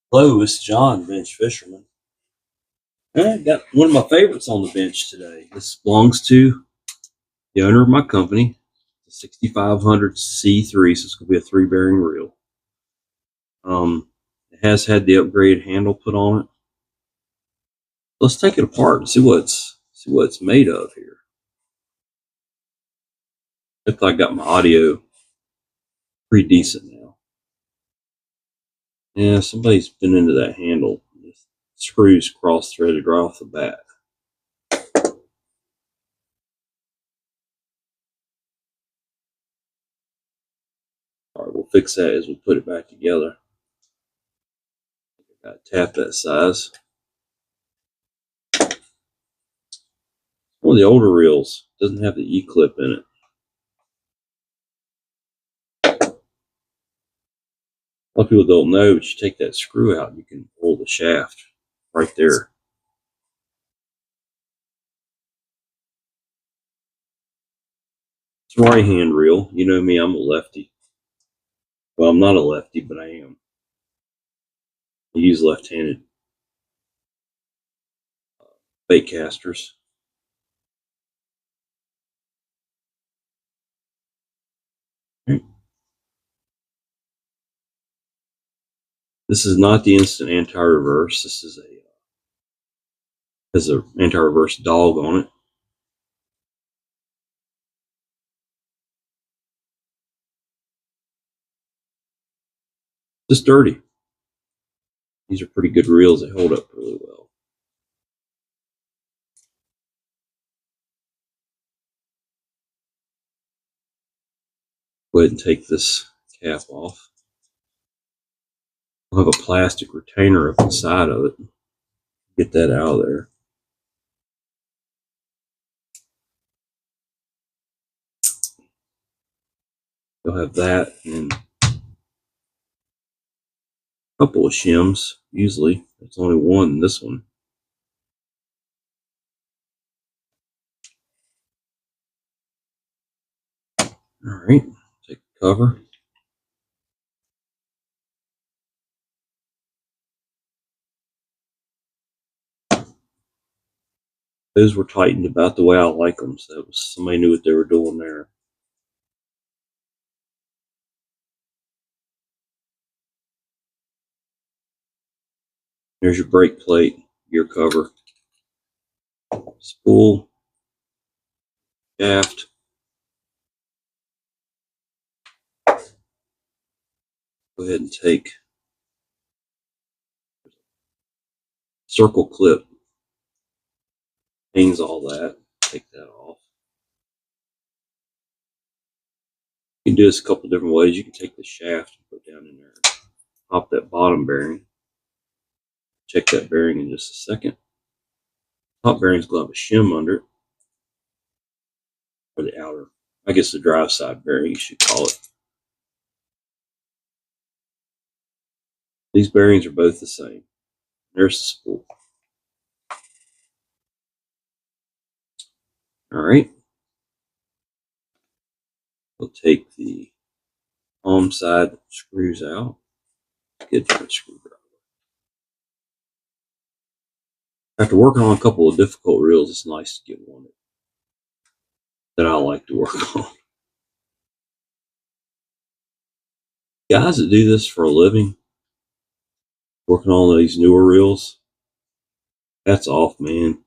Hello, it's John, bench fisherman. I got one of my favorites on the bench today. This belongs to the owner of my company, the 6500 C3, so it's going to be a 3-bearing reel. It has had the upgraded handle put on it. Let's take it apart and see what it's made of here. Looks like I got my audio pretty decent now. Yeah, somebody's been into that handle. The screws cross-threaded right off the bat. All right, we'll fix that as we put it back together. Got to tap that size. One of the older reels doesn't have the E-clip in it. A lot of people don't know, but you take that screw out and you can pull the shaft right there. It's a right-hand reel. You know me, I'm a lefty. Well, I'm not a lefty, but I am. I use left-handed bait casters. This is not the instant anti-reverse. This is has an anti-reverse dog on it. Just dirty. These are pretty good reels. They hold up really well. Go ahead and take this cap off. I'll have a plastic retainer up the side of it. Get that out of there. You'll have that and a couple of shims. Usually, there's only one in this one. All right, take the cover. Those were tightened about the way I like them, so that was, somebody knew what they were doing there. There's your brake plate, gear cover, spool, shaft. Go ahead and take circle clip, hangs all that. Take that off. You can do this a couple different ways. You can take the shaft and put down in there, pop that bottom bearing. Check that bearing in just a second. Top bearing's going to have a shim under it, or the outer, I guess the drive side bearing, you should call it. These bearings are both the same. There's the spool. All right. We'll take the palm side screws out. Get that screwdriver. After working on a couple of difficult reels, it's nice to get one that I like to work on. Guys that do this for a living, working on these newer reels, that's off, man.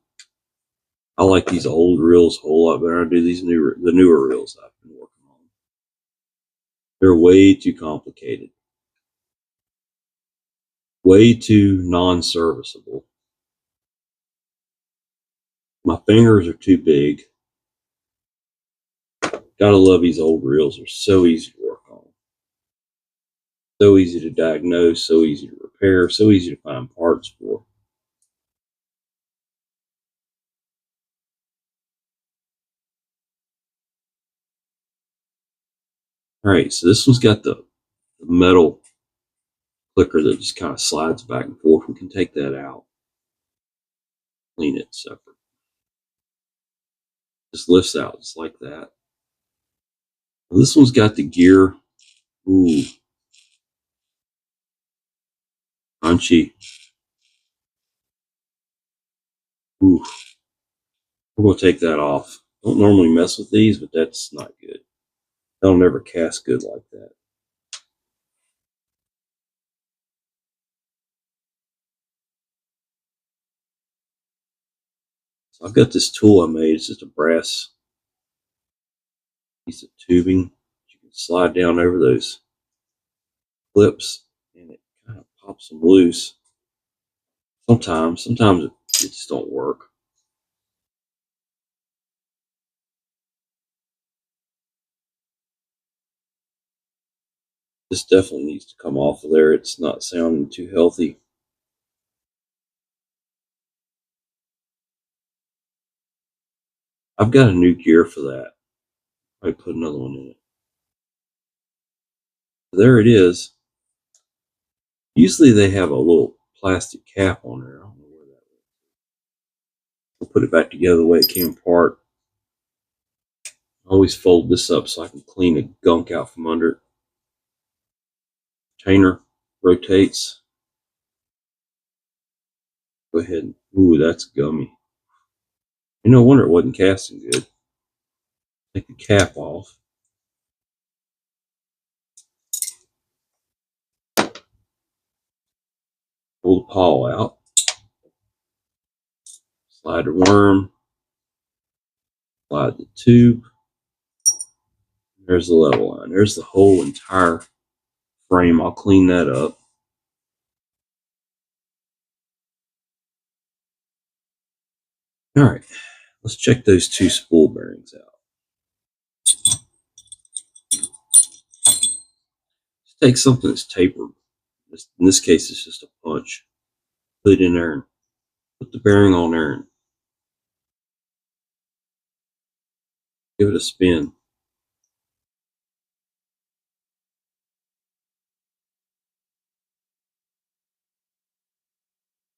I like these old reels a whole lot better than I do these the newer reels I've been working on. They're way too complicated, way too non-serviceable. My fingers are too big. Gotta love these old reels. They're so easy to work on. So easy to diagnose, so easy to repair, so easy to find parts for. All right, so this one's got the metal clicker that just kind of slides back and forth. We can take that out, clean it separate. Just lifts out just like that. This one's got the gear. Ooh. Crunchy. Ooh, we're going to take that off. Don't normally mess with these, but that's not good. They'll never cast good like that. So I've got this tool I made. It's just a brass piece of tubing. You can slide down over those clips and it kind of pops them loose. Sometimes it just don't work. This definitely needs to come off of there. It's not sounding too healthy. I've got a new gear for that. I put another one in it. There it is. Usually they have a little plastic cap on there. I don't know where that is. I'll put it back together the way it came apart. I always fold this up so I can clean the gunk out from under it. Retainer rotates. Go ahead and, ooh, that's gummy. No wonder it wasn't casting good. Take the cap off. Pull the pawl out. Slide the worm. Slide the tube. There's the level line. There's the whole entire frame. I'll clean that up. All right, let's check those two spool bearings out. Let's take something that's tapered. In this case, it's just a punch. Put it in there and put the bearing on there and give it a spin.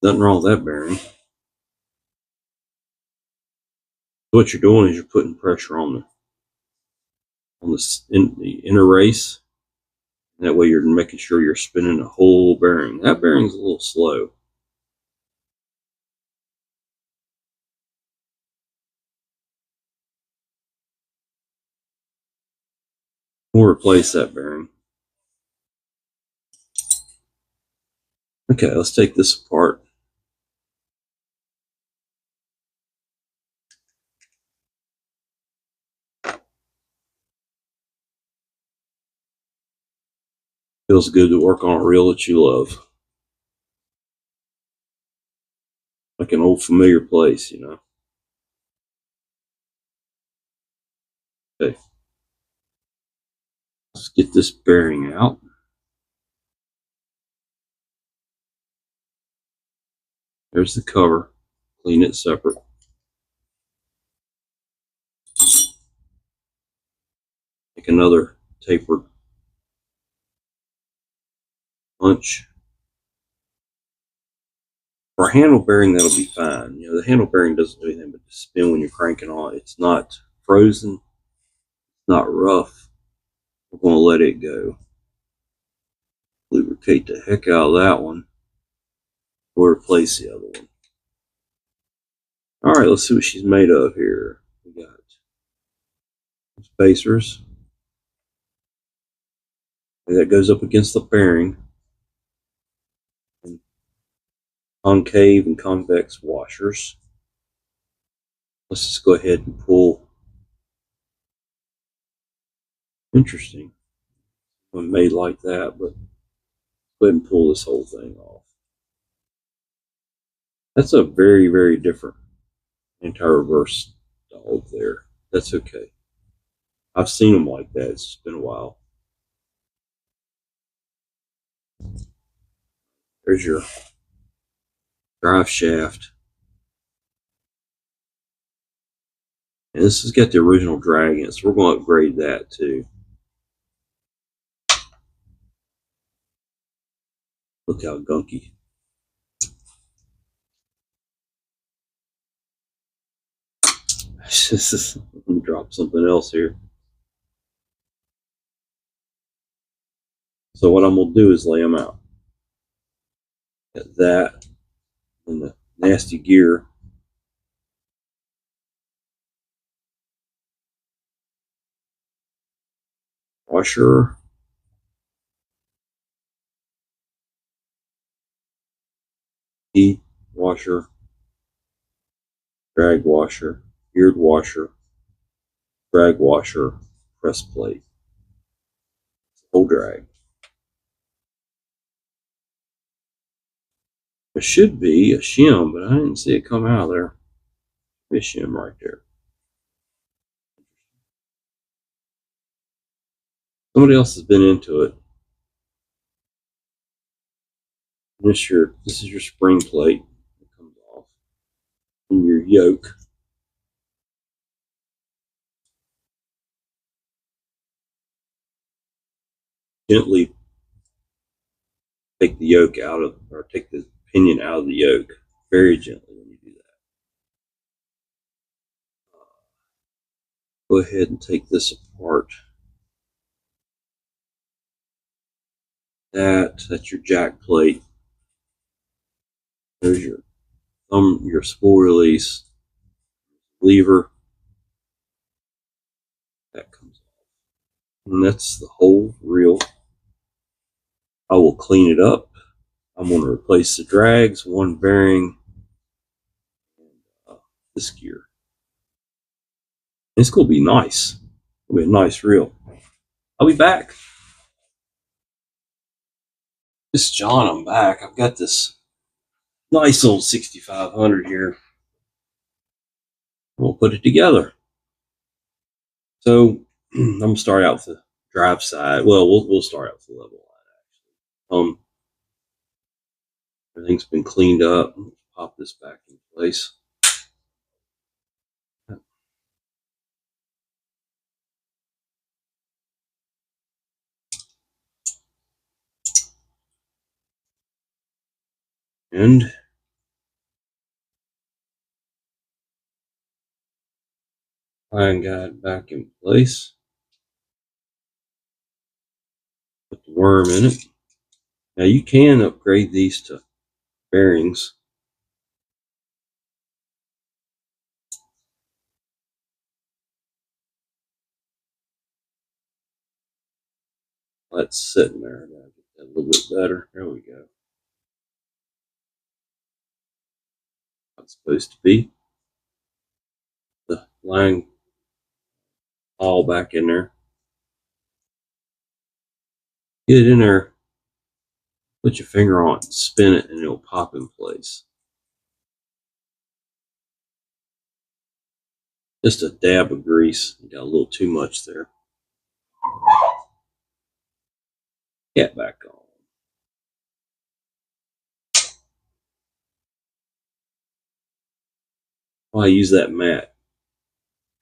Nothing wrong with that bearing. What you're doing is you're putting pressure on the inner race. That way you're making sure you're spinning the whole bearing. That bearing's a little slow. We'll replace that bearing. Okay, let's take this apart. Feels good to work on a reel that you love. Like an old familiar place, you know. Okay. Let's get this bearing out. There's the cover. Clean it separate. Take another tapered punch. For a handle bearing, that'll be fine. You know, the handle bearing doesn't do anything but spin when you're cranking on. It's not frozen. It's not rough. We're going to let it go. Lubricate the heck out of that one. We'll replace the other one. All right, let's see what she's made of here. We got spacers. That goes up against the bearing. And concave and convex washers. Let's just go ahead and pull. Interesting. One made like that, but go ahead and pull this whole thing off. That's a very, very different anti-reverse dog there. That's okay. I've seen them like that. It's been a while. There's your drive shaft. And this has got the original drag in it, so we're going to upgrade that too. Look how gunky. Let me drop something else here. So what I'm going to do is lay them out. Got that and the nasty gear. Washer. Heat washer. Drag washer. Geared washer. Drag washer. Press plate. Full drag. There should be a shim, but I didn't see it come out of there. A shim right there. Somebody else has been into it. This is your spring plate that comes off. And your yoke. Gently take the yoke out of, or take the pinion out of the yoke. Very gently when you do that. Go ahead and take this apart. That's your jack plate. There's your spool release lever. That comes off. And that's the whole reel. I will clean it up. I'm going to replace the drags, one bearing, and this gear. It's going to be nice. It'll be a nice reel. I'll be back. This is John. I'm back. I've got this nice old 6500 here. We'll put it together. So I'm going to start out with the drive side. Well, we'll start out with the level line, actually. Everything's been cleaned up. Let's pop this back in place. And line guide back in place. Put the worm in it. Now you can upgrade these to bearings. That's sitting there. I gotta get that a little bit better. There we go. That's supposed to be. The line all back in there. Get it in there. Put your finger on it, spin it, and it'll pop in place. Just a dab of grease. You got a little too much there. Get back on. Well, I use that mat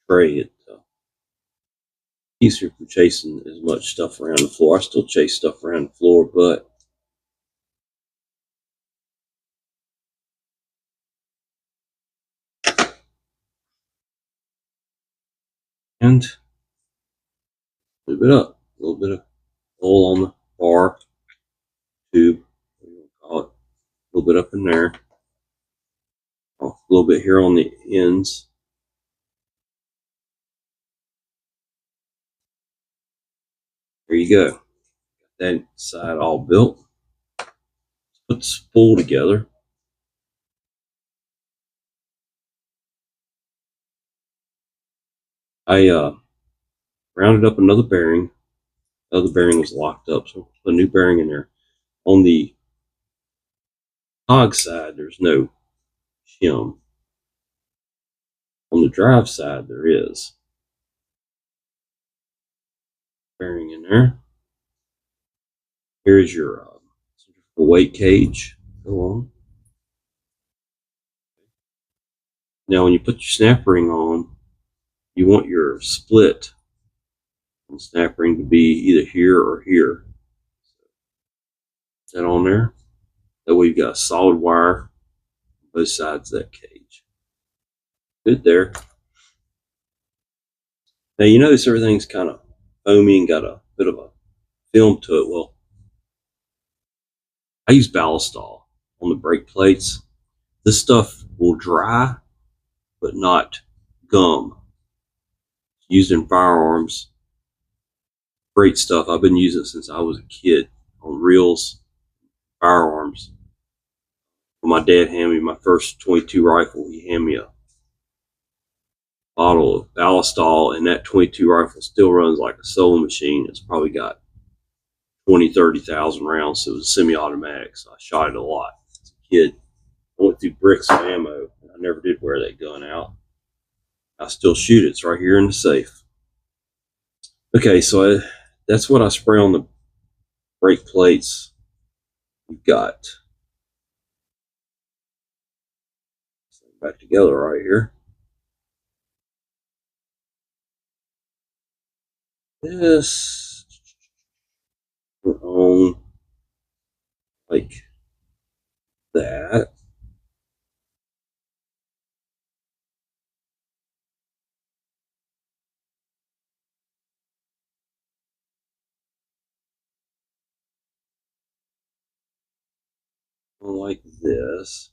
tray. It keeps you from chasing as much stuff around the floor. I still chase stuff around the floor, but and move it up. A little bit of oil on the bar, tube, call it. A little bit up in there. A little bit here on the ends. There you go. Got that side all built. Let's put the spool together. I rounded up another bearing. The other bearing was locked up, so put a new bearing in there. On the hog side, there's no shim. On the drive side, there is. Bearing in there. Here's your weight cage. Go on. Now, when you put your snap ring on, you want your split on the snap ring to be either here or here. Is that on there? That way you've got a solid wire on both sides of that cage. Good there. Now you notice everything's kind of foamy and got a bit of a film to it. Well, I use Ballistol on the brake plates. This stuff will dry, but not gum. Used in firearms. Great stuff. I've been using it since I was a kid on reels, firearms. When my dad handed me my first 22 rifle, he handed me a bottle of Ballistol, and that 22 rifle still runs like a sewing machine. It's probably got 20, 30,000 rounds. So it was semi-automatic, so I shot it a lot as a kid. I went through bricks of ammo. I never did wear that gun out. I still shoot it. It's right here in the safe. Okay, so that's what I spray on the brake plates. We've got back together right here. This on like that. Like this.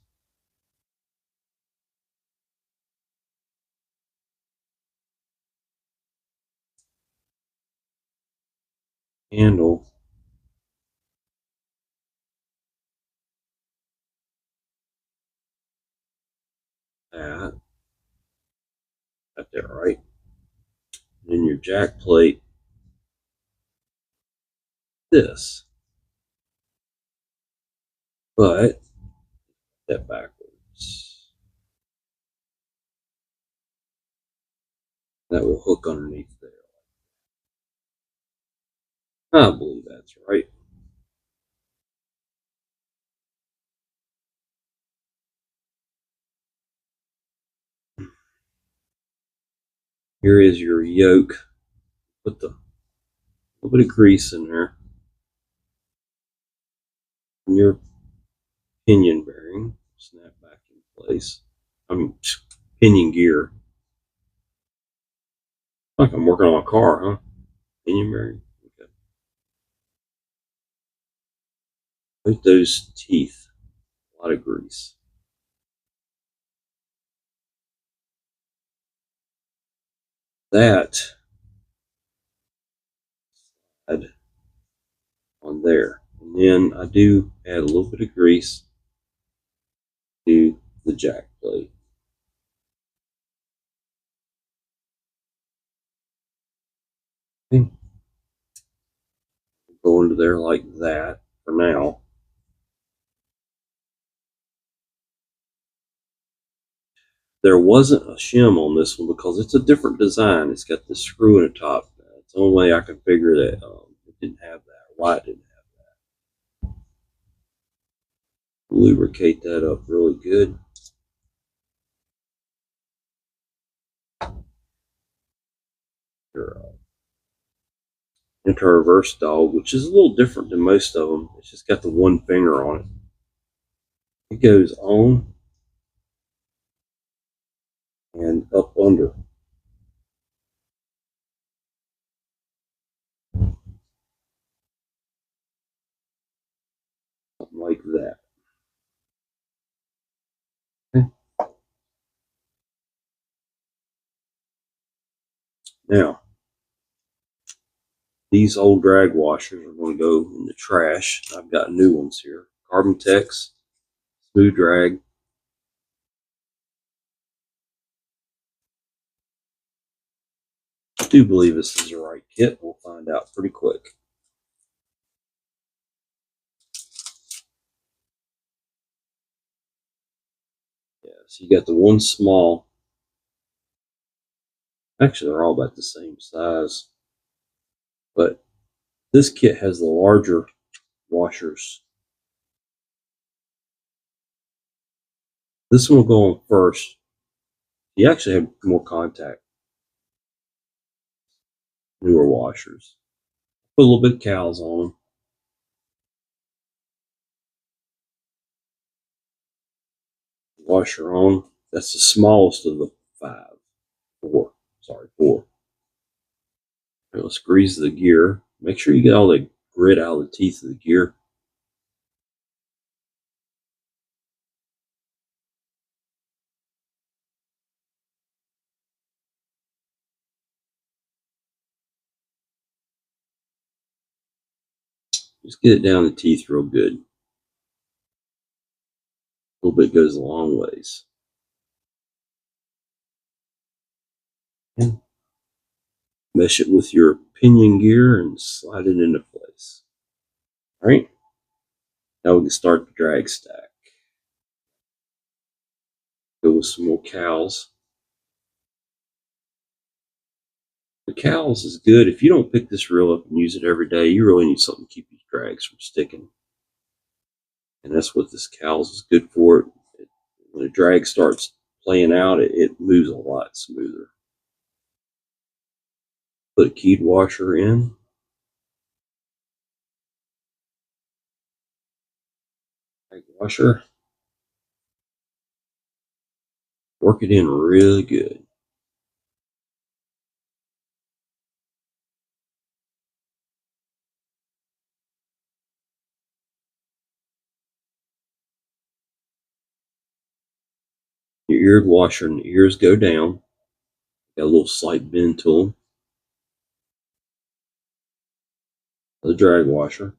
Handle that. Got that right. And then your jack plate. This. But that backwards. That will hook underneath there. I believe that's right. Here is your yoke. Put the little bit of grease in there. And your pinion bearing. Snap back in place. I mean, pinion gear. Like I'm working on a car, huh? Pinion bearing. Okay. Put those teeth. A lot of grease. That on there. And then I do add a little bit of grease to the jack plate. Okay. Go into there like that for now. There wasn't a shim on this one because it's a different design. It's got the screw in the top. It's the only way I can figure that it didn't have that. Why it didn't have that. Lubricate that up really good. Your inter-reverse dog, which is a little different than most of them. It's just got the one finger on it. It goes on and up under. Something like that. Okay. Now, these old drag washers are going to go in the trash. I've got new ones here. Carbon Tex, Smooth Drag. I do believe this is the right kit. We'll find out pretty quick. Yeah, so you got the one small. Actually, they're all about the same size. But this kit has the larger washers. This one will go on first. You actually have more contact. Newer washers. Put a little bit of cowls on them. Washer on. That's the smallest of the four. Okay, let's grease the gear. Make sure you get all the grit out of the teeth of the gear. Just get it down the teeth real good. A little bit goes a long ways. And mesh it with your pinion gear and slide it into place. All right. Now we can start the drag stack. Go with some more cowls. The cowls is good. If you don't pick this reel up and use it every day, you really need something to keep these drags from sticking. And that's what this cowls is good for. When a drag starts playing out, it moves a lot smoother. Put a keyed washer in. Drag washer. Work it in really good. Your eared washer and the ears go down. Got a little slight bend to them. The drag washer.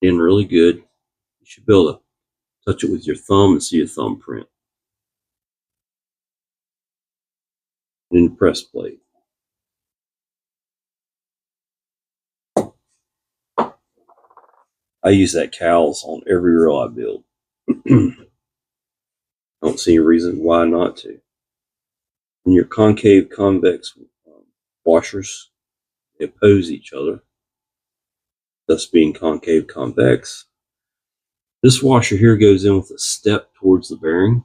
In really good. You should be able to touch it with your thumb and see a thumbprint. And then the press plate. I use that cowls on every reel I build. I don't see a reason why not to. And your concave convex washers, they oppose each other, thus being concave convex. This washer here goes in with a step towards the bearing.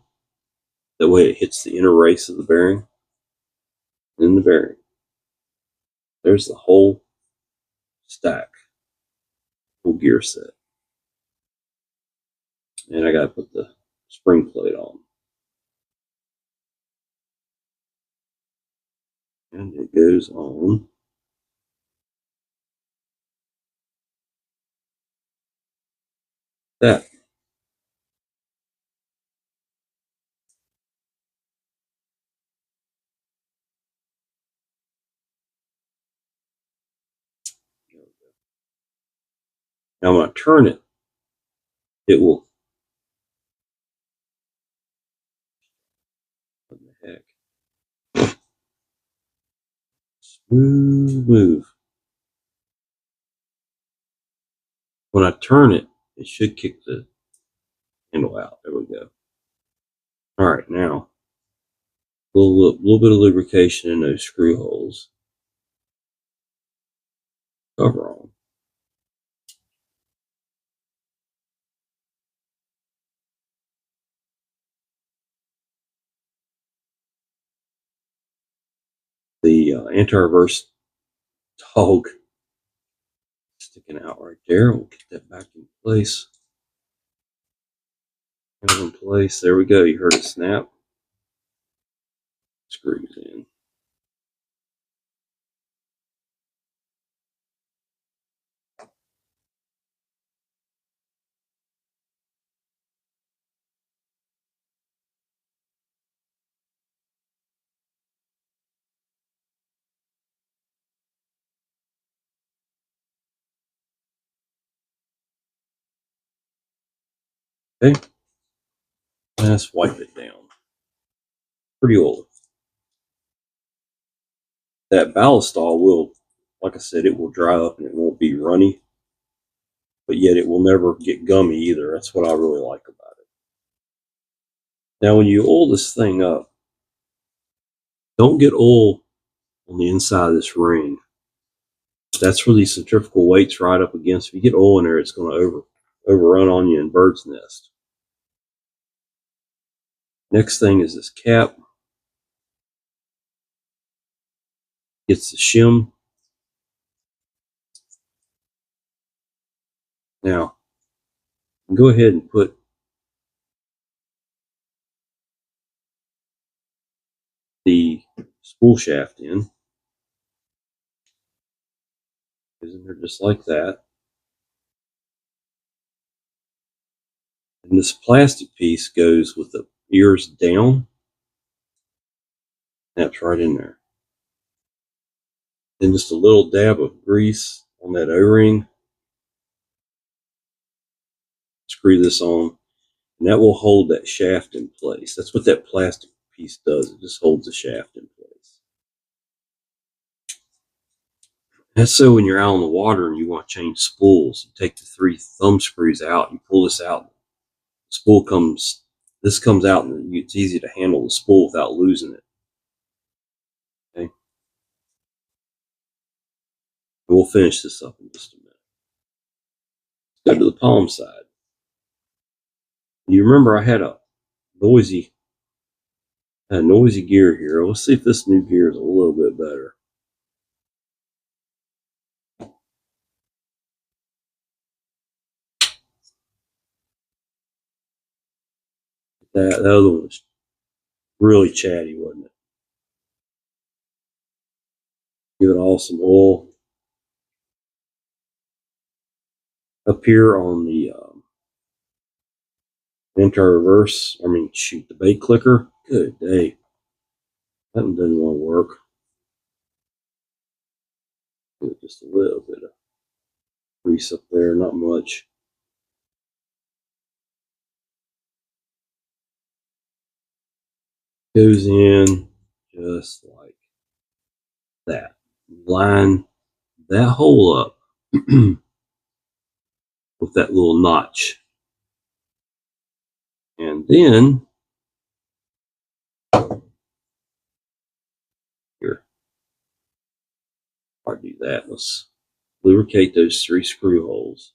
That way it hits the inner race of the bearing and the bearing. There's the whole stack, whole gear set. And I got to put the spring plate on. And it goes on that. Now when I turn it, it will, what the heck, smooth move. When I turn it, it should kick the handle out. There we go. All right, now a little bit of lubrication in those screw holes. Cover on. The anti-reverse dog sticking out right there. We'll get that back in place. In place. There we go. You heard it snap. Screws in. Okay. Let's wipe it down. Pretty old. That ballistol will, like I said, it will dry up and it won't be runny, but yet it will never get gummy either. That's what I really like about it. Now, when you oil this thing up, don't get oil on the inside of this ring. That's where these centrifugal weights right up against. If you get oil in there, it's going to overrun on you in bird's nest. Next thing is this cap. It's the shim. Now, go ahead and put the spool shaft in. Goes in there just like that. And this plastic piece goes with the ears down. That's right in there. Then just a little dab of grease on that O-ring. Screw this on, and that will hold that shaft in place. That's what that plastic piece does. It just holds the shaft in place. That's so when you're out on the water and you want to change spools, you take the 3 thumb screws out, you pull this out, this comes out, and it's easy to handle the spool without losing it. Okay, and we'll finish this up in just a minute. Let's go to the palm side. You remember I had a noisy gear here. Let's see if this new gear is a little bit better. That other one was really chatty, wasn't it? Give it all some oil. Up here on the anti-reverse, the bait clicker. Good day. That one doesn't want to work. Give it just a little bit of grease up there, not much. Goes in just like that. Line that hole up with that little notch. And then, here, I'll do that. Let's lubricate those 3 screw holes.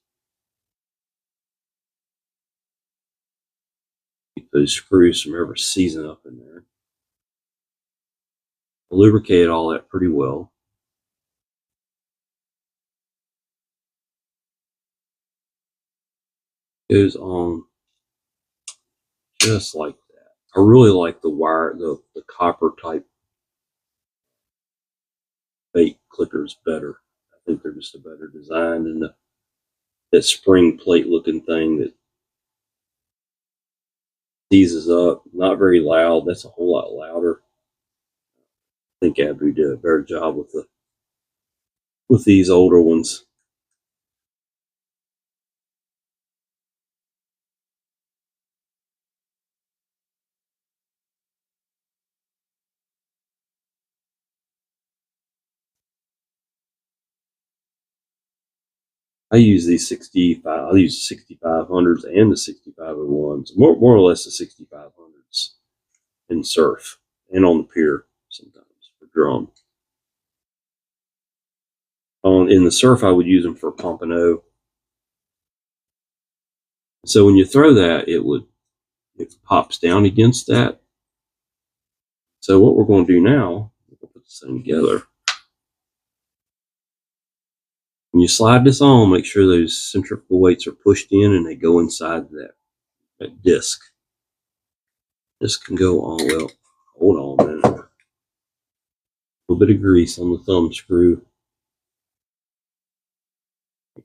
Keep those screws from ever seizing up in there. Lubricate all that pretty well. Goes on just like that. I really like the wire, the copper type bait clickers better. I think they're just a better design than that spring plate looking thing that seizes up. Not very loud. That's a whole lot louder. I think Abby did a better job with these older ones. I use these 65. I use the 6500s and the 6501s. More or less the 6500s in surf and on the pier sometimes for drum. In the surf, I would use them for pompano. So when you throw that, it pops down against that. So what we're going to do now, we'll put this thing together. When you slide this on, make sure those centrifugal weights are pushed in and they go inside that disc. This can go on. Well, hold on a minute. A little bit of grease on the thumb screw. It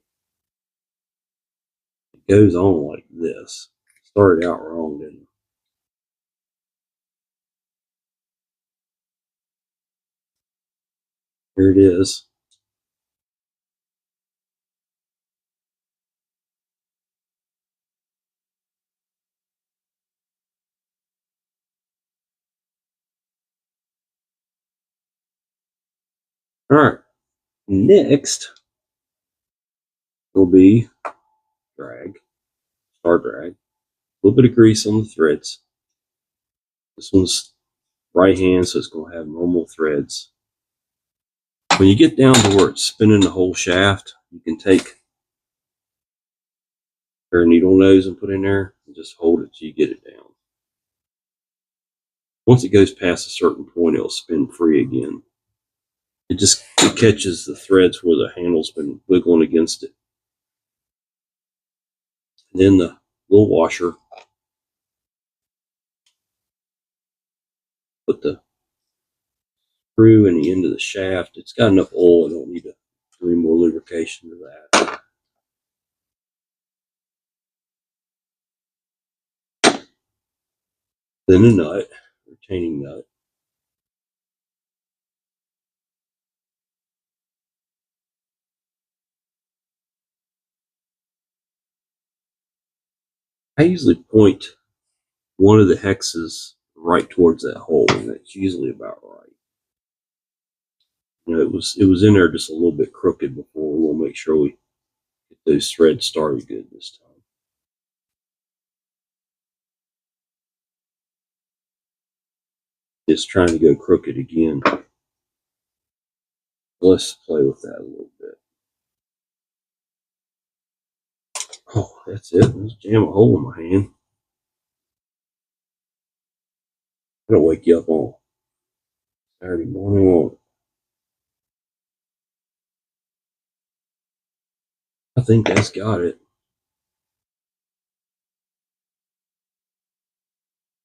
goes on like this. Started out wrong, didn't it? Here it is. All right. Next will be drag, star drag. A little bit of grease on the threads. This one's right hand, so it's going to have normal threads. When you get down to where it's spinning the whole shaft, you can take your needle nose and put in there and just hold it till you get it down. Once it goes past a certain point, it'll spin free again. It catches the threads where the handle's been wiggling against it. And then the little washer, put the screw in the end of the shaft. It's got enough oil, I don't need to do any more lubrication to that. Then a nut, retaining nut. I usually point one of the hexes right towards that hole, and that's usually about right. You know, it was in there just a little bit crooked before. We'll make sure we get those threads started good this time. It's trying to go crooked again. Let's play with that a little bit. Oh, that's it. Let's jam a hole in my hand. I don't wake you up on Saturday morning, won't it? I think that's got it.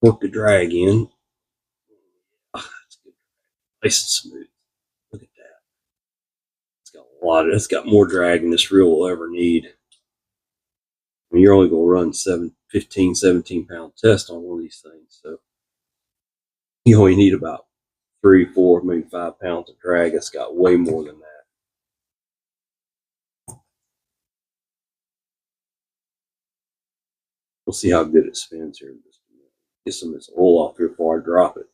Work the drag in. Ah, that's good. Nice and smooth. Look at that. It's got a lot. It's got more drag than this reel will ever need. I mean, you're only going to run 15, 17 pound test on one of these things, so you only need about 3, 4, maybe 5 pounds of drag. It's got way more than that. We'll see how good it spins here in just a minute. Get some of this oil off here before I drop it.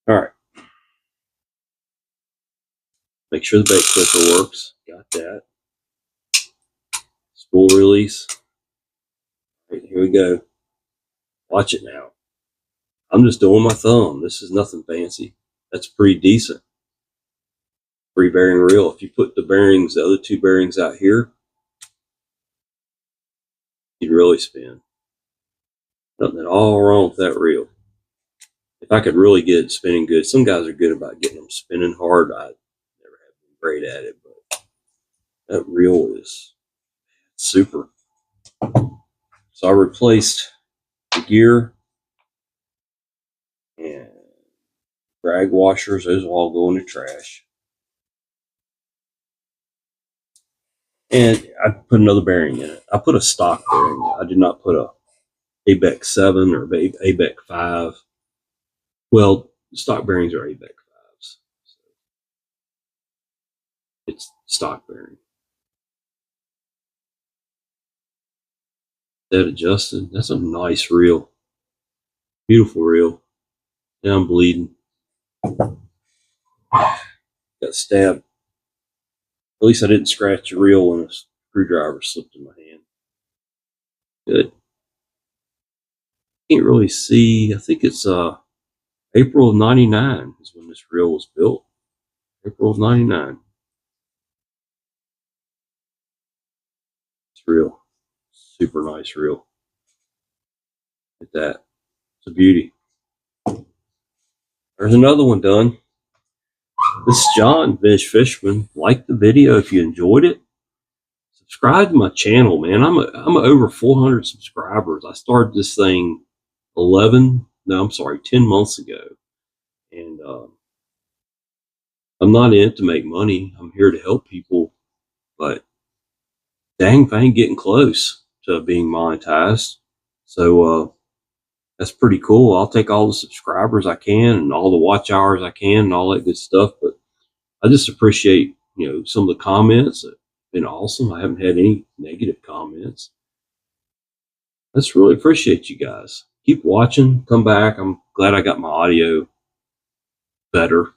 All right. Make sure the bait clipper works. Got that. Spool release. All right, here we go. Watch it now. I'm just doing my thumb. This is nothing fancy. That's pretty decent. 3-bearing reel. If you put the bearings, the other 2 bearings out here, you'd really spin. Nothing at all wrong with that reel. If I could really get it spinning good, some guys are good about getting them spinning hard. I never have been great at it, but that reel is super. So I replaced the gear and drag washers. Those will all go in the trash. And I put another bearing in it. I put a stock bearing. I did not put a ABEC 7 or ABEC 5. Well, stock bearings are ABEC 5s. So it's stock bearing. That adjusted. That's a nice reel. Beautiful reel. Now I'm bleeding. Got stabbed. At least I didn't scratch the reel when a screwdriver slipped in my hand. Good. Can't really see. I think it's April of '99 is when this reel was built. April of '99. It's real. Super nice reel. Look at that. It's a beauty. There's another one done. This is John, Vintage Fisherman. Like the video if you enjoyed it. Subscribe to my channel, man. I'm over 400 subscribers. I started this thing 10 months ago. And I'm not in it to make money. I'm here to help people. But dang, if I ain't getting close to being monetized. So that's pretty cool. I'll take all the subscribers I can and all the watch hours I can and all that good stuff. But I just appreciate, some of the comments. Have been awesome. I haven't had any negative comments. I just really appreciate you guys. Keep watching. Come back. I'm glad I got my audio better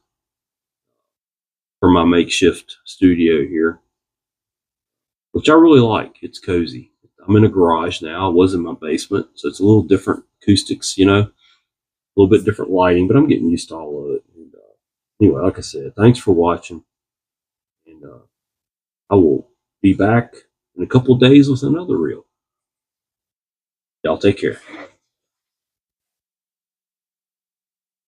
for my makeshift studio here, which I really like. It's cozy. I'm in a garage now. I was in my basement, so it's a little different acoustics, a little bit different lighting, but I'm getting used to all of it. And, anyway, like I said, thanks for watching. And I will be back in a couple of days with another reel. Y'all take care.